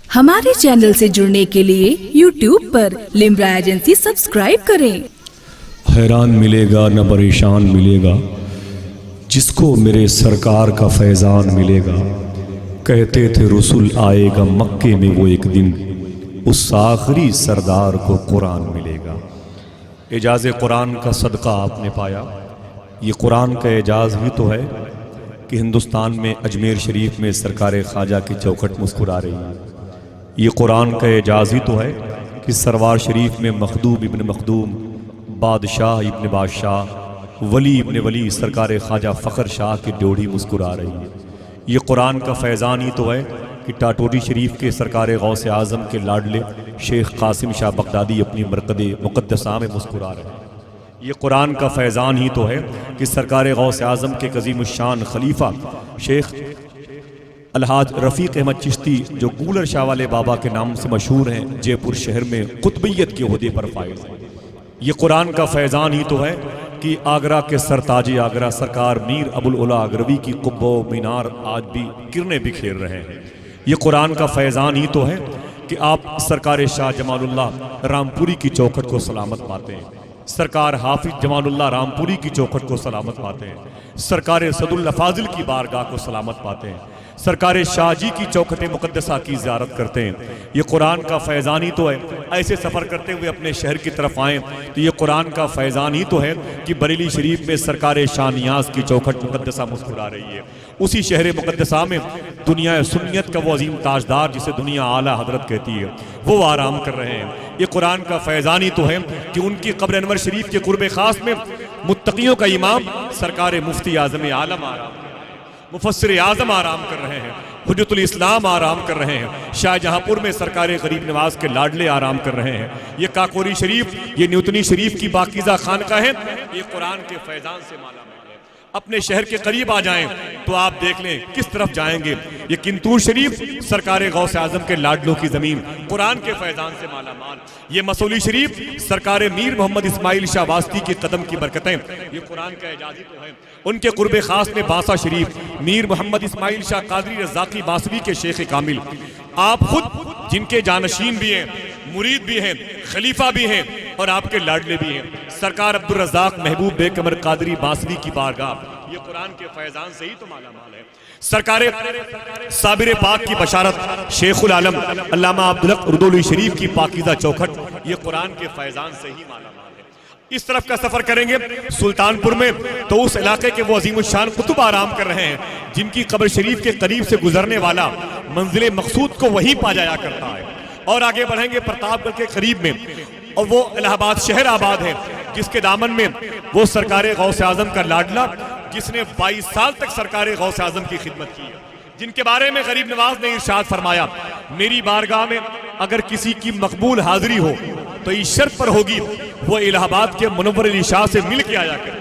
ہمارے چینل سے جڑنے کے لیے YouTube پر لمرا ایجنسی سبسکرائب کریں۔ حیران ملے گا نہ پریشان ملے گا جس کو میرے سرکار کا فیضان ملے گا۔ کہتے تھے رسول آئے گا مکے میں وہ ایک دن، اس آخری سردار کو قرآن ملے گا۔ اعجاز قرآن کا صدقہ آپ نے پایا۔ یہ قرآن کا اعجاز ہی تو ہے کہ ہندوستان میں اجمیر شریف میں سرکار خواجہ کی چوکھٹ مسکرا رہی ہے۔ یہ قرآن کا اعجاز ہی تو ہے کہ سروار شریف میں مخدوم ابن مخدوم، بادشاہ ابن بادشاہ، ولی ابن ولی سرکار خواجہ فخر شاہ کی ڈیوڑھی مسکرا رہی ہے۔ یہ قرآن کا فیضان ہی تو ہے کہ ٹاٹوری شریف کے سرکار غوث اعظم کے لاڈلے شیخ قاسم شاہ بغدادی اپنی مرقد مقدسہ میں مسکرا رہے ہیں۔ یہ قرآن کا فیضان ہی تو ہے کہ سرکار غوث اعظم کے عظیم الشان خلیفہ شیخ الحاج رفیق احمد چشتی جو گولر شاہ والے بابا کے نام سے مشہور ہیں، جے پور شہر میں قطبیت کے عہدے پر فائز ہیں۔ یہ قرآن کا فیضان ہی تو ہے کہ آگرہ کے سرتاج آگرہ سرکار میر ابوالعلا آگروی کی قبہ و مینار آج بھی کرنیں بکھیر رہے ہیں۔ یہ قرآن کا فیضان ہی تو ہے کہ آپ سرکار شاہ جمال اللہ رامپوری کی چوکھٹ کو سلامت پاتے ہیں، سرکار حافظ جمال اللہ رامپوری کی چوکھٹ کو سلامت پاتے ہیں، سرکار صد اللہ فاضل کی بارگاہ کو سلامت پاتے ہیں، سرکار شاہ جی کی چوکھٹ مقدسہ کی زیارت کرتے ہیں۔ یہ قرآن کا فیضان ہی تو ہے، ایسے سفر کرتے ہوئے اپنے شہر کی طرف آئیں تو یہ قرآن کا فیضان ہی تو ہے کہ بریلی شریف میں سرکار شاہ نیاز کی چوکھٹ مقدسہ مسکرا رہی ہے۔ اسی شہر مقدسہ میں دنیا سنیت کا وہ عظیم تاجدار جسے دنیا اعلیٰ حضرت کہتی ہے وہ آرام کر رہے ہیں۔ یہ قرآن کا فیضان ہی تو ہے کہ ان کی قبر انور شریف کے قرب خاص میں متقیوں کا امام سرکار مفتی اعظم عالم آرام کر رہے ہیں، مفسر اعظم آرام کر رہے ہیں، حجت الاسلام آرام کر رہے ہیں، شاہ جہاں پور میں سرکار غریب نواز کے لاڈلے آرام کر رہے ہیں۔ یہ کاکوری شریف، یہ نیوتنی شریف کی پاکیزہ خانقاہ ہے، یہ قرآن کے فیضان سے مالا مال ہے۔ اپنے شہر کے قریب آ جائیں تو آپ دیکھ لیں کس طرف جائیں گے۔ یہ کنتور شریف سرکار غوث اعظم کے لاڈلوں کی زمین، قرآن کے فیضان سے مالا مال۔ یہ مسولی شریف سرکار میر محمد اسماعیل شاہ واسطی کے قدم کی برکتیں، یہ قرآن کا اعجاز ہی تو ہے۔ ان کے قرب خاص میں باسا شریف میر محمد اسماعیل شاہ قادری رزاقی باسوی کے شیخ کامل، آپ خود جن کے جانشین بھی ہیں، مرید بھی ہیں، خلیفہ بھی ہیں اور آپ کے لاڈلے بھی ہیں، سرکار عبدالرزاق محبوب بے قمر قادری باسوی کی بارگاہ، یہ قرآن کے فیضان سے ہی تو مالا مال ہے۔ سرکار صابر پاک کی بشارت شیخ العالم علامہ عبدالحق اردولوی شریف کی پاکیزہ چوکھٹ، یہ قرآن کے فیضان سے ہی مالا مال ہے۔ اس طرف کا سفر کریں گے سلطان پور میں تو اس علاقے کے وہ عظیم الشان قطب آرام کر رہے ہیں جن کی قبر شریف کے قریب سے گزرنے والا منزل مقصود کو وہیں پا جایا کرتا ہے۔ اور آگے بڑھیں گے پرتاپ گڑھ کے قریب میں، اور وہ الہ آباد شہر آباد ہے جس کے دامن میں وہ سرکار غوث اعظم کا لاڈلا جس نے 22 سال تک سرکار غوث اعظم کی خدمت کی ہے، جن کے بارے میں غریب نواز نے ارشاد فرمایا، میری بارگاہ میں اگر کسی کی مقبول حاضری ہو تو اس شرط پر ہوگی وہ الہ آباد کے منور علی شاہ سے مل کے آیا کرے۔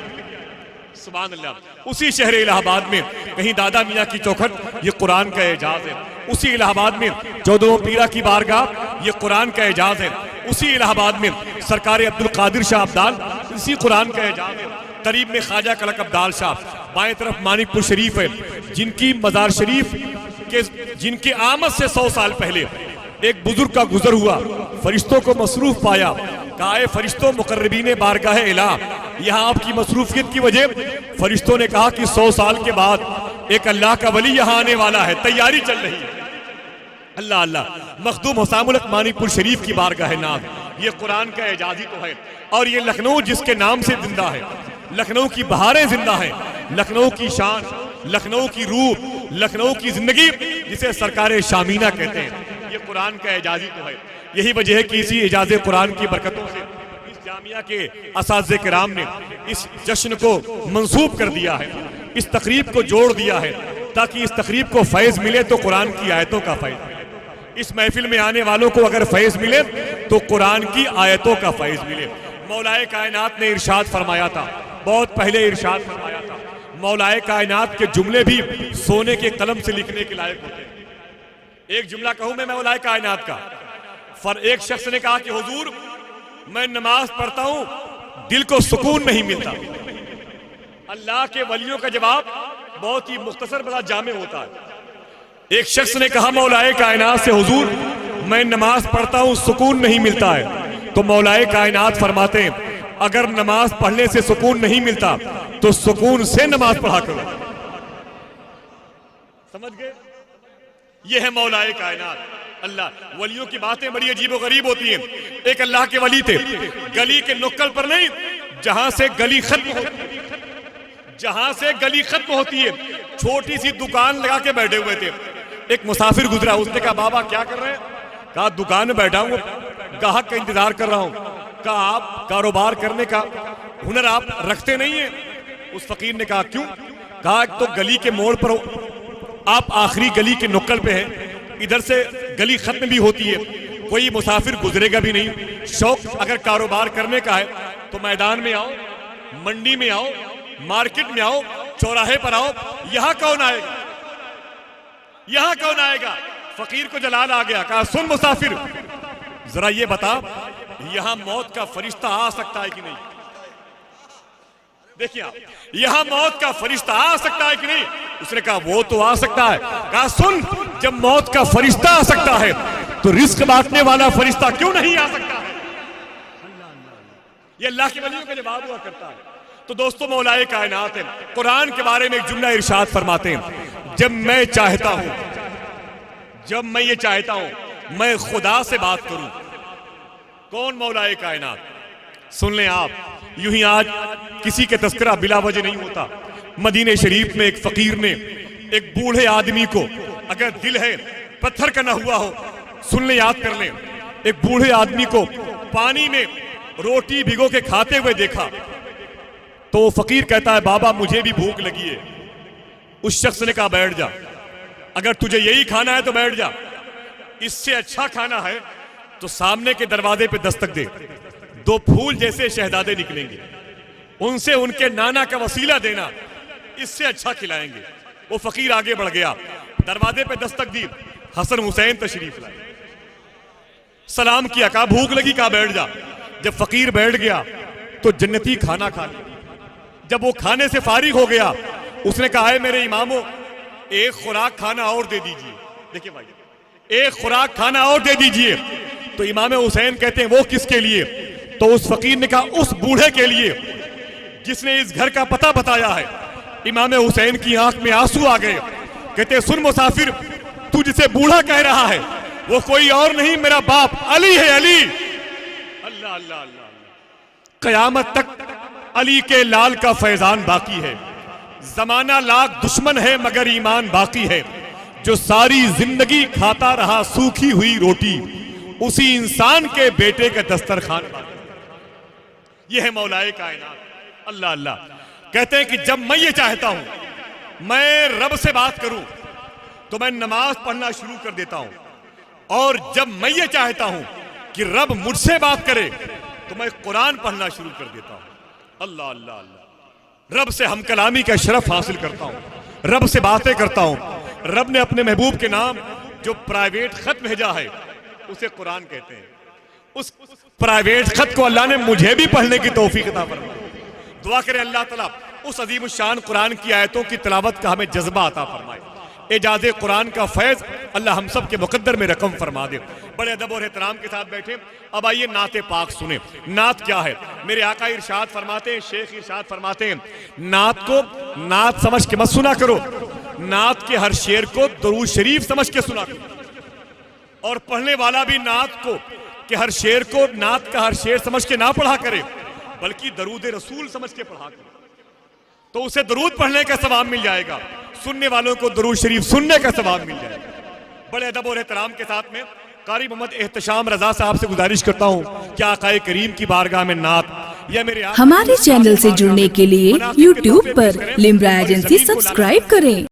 سبحان اللہ۔ اسی شہر الہ آباد میں کہیں دادا میاں کی چوکھٹ، یہ قرآن کا اعجاز ہے۔ اسی الہ آباد میں چودہ پیرہ کی بارگاہ، یہ قرآن کا اعجاز ہے۔ اسی الہ آباد میں سرکار عبدالقادر شاہ ابدال، اسی قرآن کا اعجاز ہے۔ قریب میں خواجہ کلک ابدال شاہ، بائیں طرف مانک پور شریف ہے جن کی مزار شریف کے جن کے آمد سے 100 سال پہلے ایک بزرگ کا گزر ہوا، فرشتوں کو مصروف پایا، کہا اے فرشتوں مقربین بارگاہ الہ، یہاں آپ کی مصروفیت کی وجہ فرشتوں نے کہا کہ 100 سال کے بعد ایک اللہ کا ولی یہاں آنے والا ہے، تیاری چل رہی ہے۔ اللہ اللہ۔ مخدوم حسام الحق مانک پور شریف کی بارگاہ ناز، یہ قرآن کا اعجاز ہی تو ہے۔ اور یہ لکھنؤ جس کے نام سے زندہ ہے، لکھنؤ کی بہاریں زندہ ہیں، لکھنؤ کی شان، لکھنؤ کی روح، لکھنؤ کی زندگی جسے سرکار شامینہ کہتے ہیں، یہ قرآن کا اعجاز ہی تو ہے۔ یہی وجہ ہے کہ اسی اعجاز قرآن کی برکتوں سے اس جامعہ کے اساتذہ کرام نے اس جشن کو منسوب کر دیا ہے، اس تقریب کو جوڑ دیا ہے تاکہ اس تقریب کو فیض ملے تو قرآن کی آیتوں کا فیض ملے، اس محفل میں آنے والوں کو اگر فیض ملے تو قرآن کی آیتوں کا فیض ملے۔ مولا کائنات نے ارشاد فرمایا تھا، بہت پہلے ارشاد فرمایا تھا، مولا کائنات کے جملے بھی سونے کے قلم سے لکھنے کے لائق ہوتے ہیں۔ ایک جملہ کہوں میں مولا کائنات کا، ایک شخص نے کہا کہ حضور میں نماز پڑھتا ہوں دل کو سکون نہیں ملتا۔ اللہ کے ولیوں کا جواب بہت ہی مختصر بڑا جامع ہوتا ہے۔ ایک شخص نے کہا مولا کائنات سے حضور میں نماز پڑھتا ہوں سکون نہیں ملتا ہے، تو مولائے کائنات فرماتے ہیں اگر نماز پڑھنے سے سکون نہیں ملتا تو سکون سے نماز پڑھا کرو. سمجھ گئے؟ یہ ہے مولائے کائنات اللہ. ولیوں کی باتیں بڑی عجیب و غریب ہوتی ہیں. ایک اللہ کے ولی تھے، گلی کے نکل پر نہیں، جہاں سے گلی ختم ہوتی ہے، جہاں سے گلی ختم ہوتی ہے چھوٹی سی دکان لگا کے بیٹھے ہوئے تھے. ایک مسافر گزرا، اس نے کہا بابا کیا کر رہے ہیں؟ کہا دکان میں بیٹھا ہوں، گاہک کا انتظار کر رہا ہوں. کہا آپ کاروبار کرنے کا ہنر آپ رکھتے نہیں ہیں؟ اس فقیر نے کہا کیوں؟ کہا ایک تو گلی کے موڑ پر آپ آخری گلی کے نکل پہ ہیں، ادھر سے گلی ختم بھی ہوتی ہے، کوئی مسافر گزرے گا بھی نہیں. شوق اگر کاروبار کرنے کا ہے تو میدان میں آؤ، منڈی میں آؤ، مارکیٹ میں آؤ، چوراہے پر آؤ. یہاں کون آئے گا؟ یہاں کون آئے گا؟ فقیر کو جلال آ گیا. کہا سن مسافر، ذرا یہ بتا یہاں موت کا فرشتہ آ سکتا ہے کہ نہیں؟ دیکھیں آپ، یہاں موت کا فرشتہ آ سکتا ہے کہ نہیں؟ اس نے کہا وہ تو آ سکتا ہے. کہا سن، جب موت کا فرشتہ آ سکتا ہے تو رزق بانٹنے والا فرشتہ کیوں نہیں آ سکتا ہے؟ یہ اللہ کے ولیوں کا جواب ہوا کرتا ہے. تو دوستو مولائے کائنات ہے. قرآن کے بارے میں ایک جملہ ارشاد فرماتے ہیں جب میں چاہتا ہوں، جب میں یہ چاہتا ہوں میں خدا سے بات کروں. کون مولائے کائنات؟ سن لیں آپ، یوں ہی آج کسی کے تذکرہ بلا وجہ نہیں ہوتا. مدینہ شریف میں ایک فقیر نے ایک بوڑھے آدمی کو، اگر دل ہے پتھر کا نہ ہوا ہو، سن لیں یاد کر لیں، ایک بوڑھے آدمی کو پانی میں روٹی بھگو کے کھاتے ہوئے دیکھا تو وہ فقیر کہتا ہے بابا مجھے بھی بھوک لگی ہے. اس شخص نے کہا بیٹھ جا، اگر تجھے یہی کھانا ہے تو بیٹھ جا، اس سے اچھا کھانا ہے تو سامنے کے دروازے پہ دستک دے، دو پھول جیسے شہزادے نکلیں گے، ان سے ان کے نانا کا وسیلہ دینا، اس سے اچھا کھلائیں گے. وہ فقیر آگے بڑھ گیا، دروازے پہ دستک دی، حسن حسین تشریف لائے، سلام کیا، کہا بھوک لگی، کہا بیٹھ جا. جب فقیر بیٹھ گیا تو جنتی کھانا کھا لیا. جب وہ کھانے سے فارغ ہو گیا اس نے کہا ہے میرے اماموں ایک خوراک کھانا اور دے دیجئے. دیکھیں بھائی، ایک خوراک کھانا اور دے دیجئے. تو امام حسین کہتے ہیں وہ کس کے لیے؟ تو اس فقیر نے کہا اس بوڑھے کے لیے جس نے اس گھر کا پتہ بتایا ہے. امام حسین کی آنکھ میں آنسو آ گئے. کہتے ہیں سن مسافر، تو جسے بوڑھا کہہ رہا ہے وہ کوئی اور نہیں میرا باپ علی ہے. علی، اللہ اللہ اللہ، قیامت تک علی کے لال کا فیضان باقی ہے. زمانہ لاکھ دشمن ہے مگر ایمان باقی ہے. جو ساری زندگی کھاتا رہا سوکھی ہوئی روٹی، اسی انسان کے بیٹے کا دسترخوان باقی. یہ ہے مولائے کائنات اللہ اللہ. کہتے ہیں کہ جب میں یہ چاہتا ہوں میں رب سے بات کروں تو میں نماز پڑھنا شروع کر دیتا ہوں، اور جب میں یہ چاہتا ہوں کہ رب مجھ سے بات کرے تو میں قرآن پڑھنا شروع کر دیتا ہوں. اللہ اللہ اللہ، رب سے ہم کلامی کا شرف حاصل کرتا ہوں، رب سے باتیں کرتا ہوں. رب نے اپنے محبوب کے نام جو پرائیویٹ خط بھیجا ہے اسے قرآن کہتے ہیں. اس پرائیویٹ خط کو اللہ نے مجھے بھی پڑھنے کی توفیق عطا فرمائی. دعا کریں اللہ تعالیٰ اس عظیم الشان قرآن کی آیتوں کی تلاوت کا ہمیں جذبہ عطا فرمائے. اعجاز قرآن کا فیض اللہ ہم سب کے مقدر میں رقم فرما دے. بڑے ادب اور احترام کے ساتھ بیٹھے. اب آئیے نعت پاک سنیں. نعت کیا ہے؟ میرے آقا ارشاد فرماتے ہیں، شیخ ارشاد فرماتے ہیں، نعت کو نعت سمجھ کے مت سنا کرو، نعت کے ہر شعر کو درود شریف سمجھ کے سنا کرو. اور پڑھنے والا بھی نعت کو کہ ہر شعر کو نعت کا ہر شعر سمجھ کے نہ پڑھا کرے بلکہ درود رسول سمجھ کے پڑھا کرے، تو اسے درود پڑھنے کا ثواب مل جائے گا، سننے والوں کو درود شریف سننے کا ثواب مل جائے گا. بڑے ادب اور احترام کے ساتھ میں قاری محمد احتشام رضا صاحب سے گزارش کرتا ہوں کہ آقا کریم کی بارگاہ میں نعت یا میرے ہمارے چینل سے جڑنے کے لیے YouTube پر لمبرا ایجنسی سبسکرائب کریں.